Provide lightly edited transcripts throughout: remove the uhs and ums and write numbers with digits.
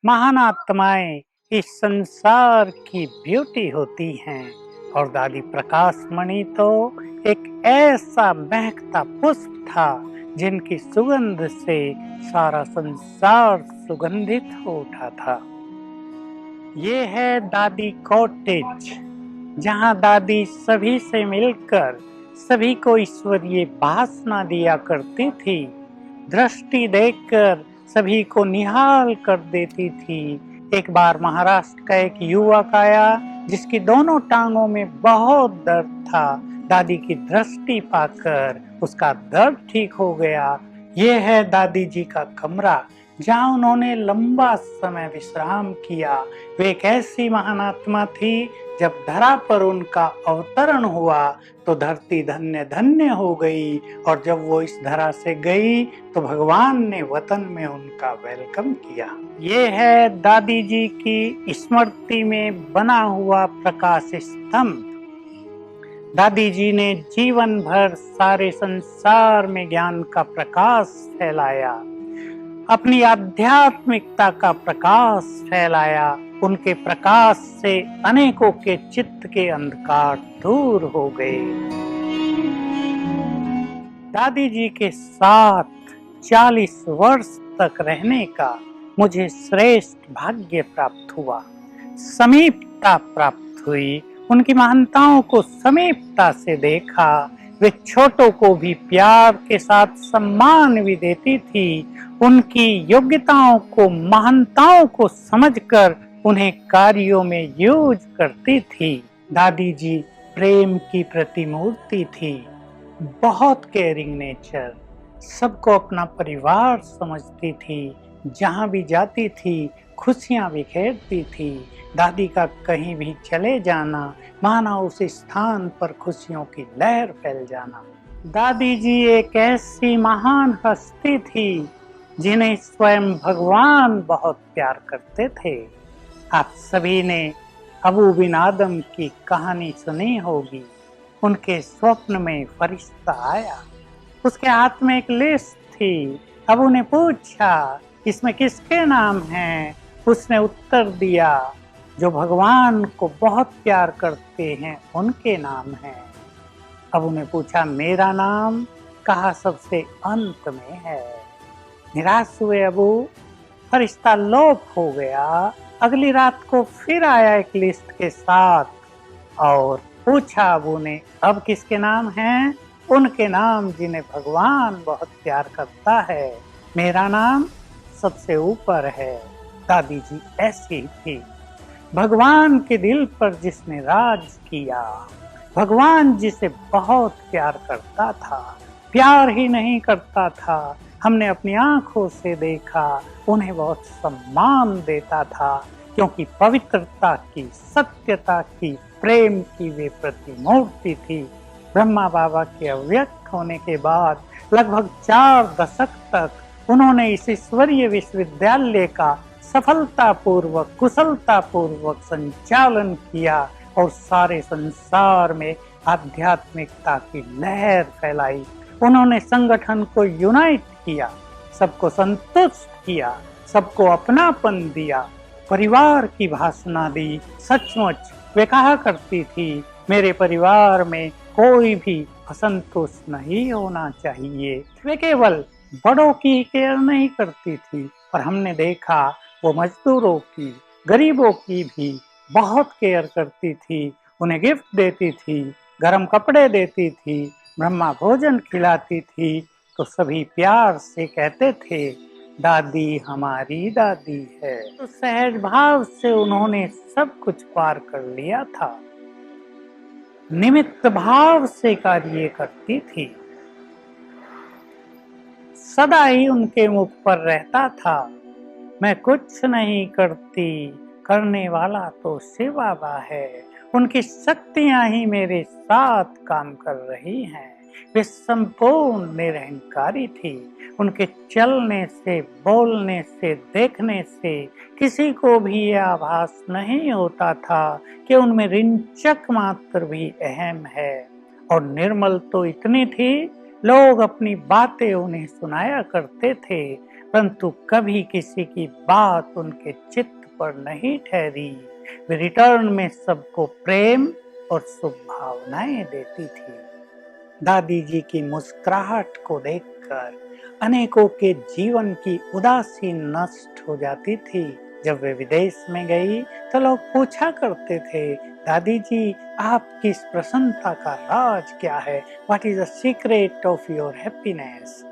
महान आत्माएं इस संसार की ब्यूटी होती हैं और दादी प्रकाश मणि तो एक ऐसा महकता पुष्प था जिनकी सुगंध से सारा संसार सुगंधित हो उठा था। ये है दादी कॉटेज, जहां दादी सभी से मिलकर सभी को ईश्वरीय भाषण दिया करती थी। दृष्टि देकर सभी को निहाल कर देती थी। एक बार महाराष्ट्र का एक युवक आया जिसकी दोनों टांगों में बहुत दर्द था। दादी की दृष्टि पाकर उसका दर्द ठीक हो गया। ये है दादी जी का कमरा, जहाँ उन्होंने लंबा समय विश्राम किया। वे एक ऐसी महान आत्मा थी, जब धरा पर उनका अवतरण हुआ तो धरती धन्य धन्य हो गई, और जब वो इस धरा से गई तो भगवान ने वतन में उनका वेलकम किया। ये है दादी जी की स्मृति में बना हुआ प्रकाश स्तंभ। दादी जी ने जीवन भर सारे संसार में ज्ञान का प्रकाश फैलाया, अपनी आध्यात्मिकता का प्रकाश फैलाया। उनके प्रकाश से अनेकों के चित्त के अंधकार दूर हो गए। दादी जी के साथ 40 वर्ष तक रहने का मुझे श्रेष्ठ भाग्य प्राप्त हुआ, समीपता प्राप्त हुई। उनकी महानताओं को समीपता से देखा। वे छोटों को भी प्यार के साथ सम्मान भी देती थी। उनकी योग्यताओं को, महानताओं को समझकर उन्हें कार्यों में यूज करती थी। दादी जी प्रेम की प्रतिमूर्ति थी, बहुत केयरिंग नेचर, सबको अपना परिवार समझती थी। जहाँ भी जाती थी खुशियाँ बिखेरती थी। दादी का कहीं भी चले जाना माना उस स्थान पर खुशियों की लहर फैल जाना। दादी जी एक ऐसी महान हस्ती थी जिन्हें स्वयं भगवान बहुत प्यार करते थे। आप सभी ने अबू बिन आदम की कहानी सुनी होगी। उनके स्वप्न में फरिश्ता आया, उसके हाथ में एक लिस्ट थी। अबू ने पूछा, इसमें किसके नाम हैं? उसने उत्तर दिया, जो भगवान को बहुत प्यार करते हैं उनके नाम हैं। अबू ने पूछा, मेरा नाम? कहा, सबसे अंत में है। निराश हुए अबू, फरिश्ता लोप हो गया। अगली रात को फिर आया एक लिस्ट के साथ और पूछा अबू ने, अब किसके नाम हैं? उनके नाम जिन्हें भगवान बहुत प्यार करता है। मेरा नाम सबसे ऊपर है। दादी जी ऐसी थी, भगवान के दिल पर जिसने राज किया, भगवान जिसे बहुत प्यार करता था। प्यार ही नहीं करता था, हमने अपनी आंखों से देखा, उन्हें बहुत सम्मान देता था, क्योंकि पवित्रता की, सत्यता की, प्रेम की वे प्रतिमूर्ति थी। ब्रह्मा बाबा के अव्यक्त होने के बाद लगभग 4 दशक तक उन्होंने इस ईश्वरीय विश्वविद्यालय का सफलतापूर्वक, कुशलतापूर्वक संचालन किया और सारे संसार में आध्यात्मिकता की लहर फैलाई। उन्होंने संगठन को यूनाइट किया, सबको संतुष्ट किया, सबको अपनापन दिया, परिवार की भाषणा दी। सचमुच वे कहा करती थी, मेरे परिवार में कोई भी असंतुष्ट नहीं होना चाहिए। वे केवल बड़ों की केयर नहीं करती थी, पर हमने देखा वो मजदूरों की, गरीबों की भी बहुत केयर करती थी। उन्हें गिफ्ट देती थी, गर्म कपड़े देती थी, ब्रह्मा भोजन खिलाती थी, तो सभी प्यार से कहते थे, दादी हमारी दादी है। तो सहज भाव से उन्होंने सब कुछ पार कर लिया था। निमित्त भाव से कार्य करती थी, सदा ही उनके मुख पर रहता था, मैं कुछ नहीं करती, करने वाला तो शिव बाबा है। उनकी शक्तियां ही मेरे साथ काम कर रही हैं। वे संपूर्ण निरहंकारी थी। उनके चलने से, बोलने से, देखने से किसी को भी यह आभास नहीं होता था कि उनमें रिंचक मात्र भी अहम है। और निर्मल तो इतनी थी, लोग अपनी बातें उन्हें सुनाया करते थे, परंतु कभी किसी की बात उनके चित्त पर नहीं ठहरी। वे रिटर्न में सबको प्रेम और शुभ भावनाएं देती थी। दादी जी की मुस्कुराहट को देखकर अनेकों के जीवन की उदासी नष्ट हो जाती थी। जब वे विदेश में गई तो लोग पूछा करते थे, दादी जी आपकी इस प्रसन्नता का राज क्या है? What is the secret of your happiness?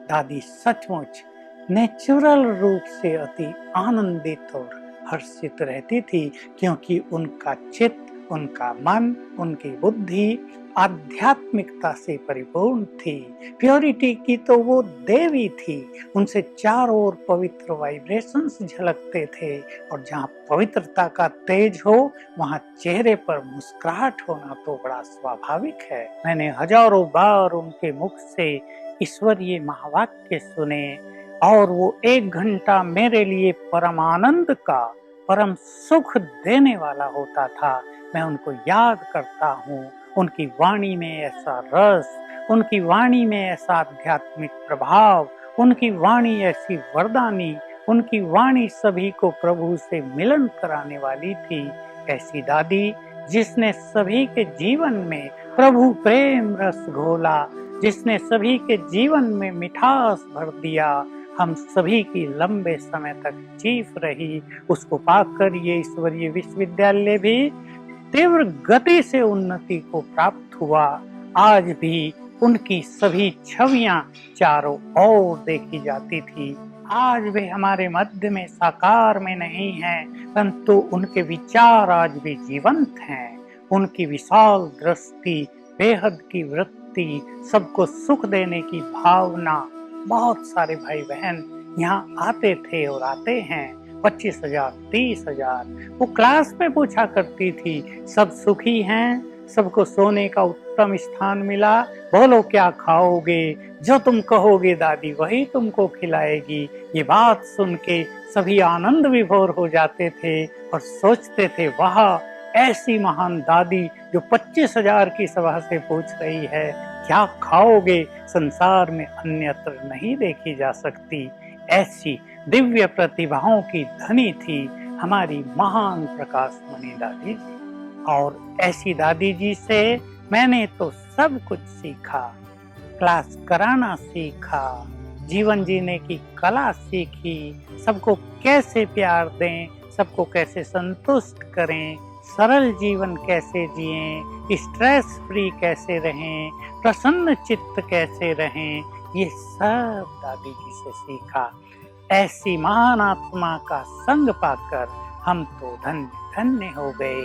दादी सचमुच नेचुरल रूप से अति आनंदित और हर्षित रहती थी, क्योंकि उनका चित्त, उनका मन, उनकी बुद्धि आध्यात्मिकता से परिपूर्ण थी। प्योरिटी की तो वो देवी थी। उनसे चारों ओर पवित्र वाइब्रेशंस झलकते थे, और जहाँ पवित्रता का तेज हो वहाँ चेहरे पर मुस्कुराहट होना तो बड़ा स्वाभाविक है। मैंने हजारों बार उनके मुख से ईश्वरीय महावाक्य सुने, और वो 1 घंटा मेरे लिए परम आनंद का, परम सुख देने वाला होता था। मैं उनको याद करता हूँ। उनकी वाणी में ऐसा रस, उनकी वाणी में ऐसा आध्यात्मिक प्रभाव, उनकी वाणी ऐसी वरदानी, उनकी वाणी सभी को प्रभु से मिलन कराने वाली थी। ऐसी दादी जिसने सभी के जीवन में प्रभु प्रेम रस घोला, जिसने सभी के जीवन में मिठास भर दिया, हम सभी की लंबे समय तक जीव रही, उसको पाकर ये ईश्वरीय विश्वविद्यालय भी तीव्र गति से उन्नति को प्राप्त हुआ। आज भी उनकी सभी छवियां चारों ओर देखी जाती थी। आज वे हमारे मध्य में साकार में नहीं हैं, परंतु उनके विचार आज भी जीवंत हैं। उनकी विशाल दृष्टि, बेहद की वृत्ति, सबको सुख देने की भावना। बहुत सारे भाई बहन यहाँ आते थे और आते हैं। 25,000, 30,000। वो क्लास में पूछा करती थी, सब सुखी हैं? सबको सोने का उत्तम स्थान मिला? बोलो क्या खाओगे? जो तुम कहोगे दादी वही तुमको खिलाएगी। ये बात सुन के सभी आनंद विभोर हो जाते थे और सोचते थे, वाह, ऐसी महान दादी जो 25,000 की सभा से पूछ रही है, क्या खाओगे? संसार में अन्यत्र नहीं देखी जा सकती। ऐसी दिव्य प्रतिभाओं की धनी थी हमारी महान प्रकाशमणि दादी जी। और ऐसी दादी जी से मैंने तो सब कुछ सीखा। क्लास कराना सीखा, जीवन जीने की कला सीखी, सबको कैसे प्यार दें, सबको कैसे संतुष्ट करें, सरल जीवन कैसे जिएं, स्ट्रेस फ्री कैसे रहें, प्रसन्न चित्त कैसे रहें, ये सब दादी जी से सीखा। ऐसी महान आत्मा का संग पाकर हम तो धन्य धन्य हो गए,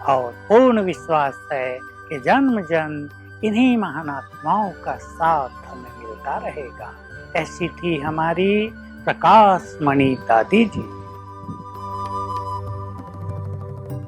और पूर्ण विश्वास है कि जन्म जन्म इन्हीं महान आत्माओं का साथ हमें मिलता रहेगा। ऐसी थी हमारी प्रकाशमणि दादी जी।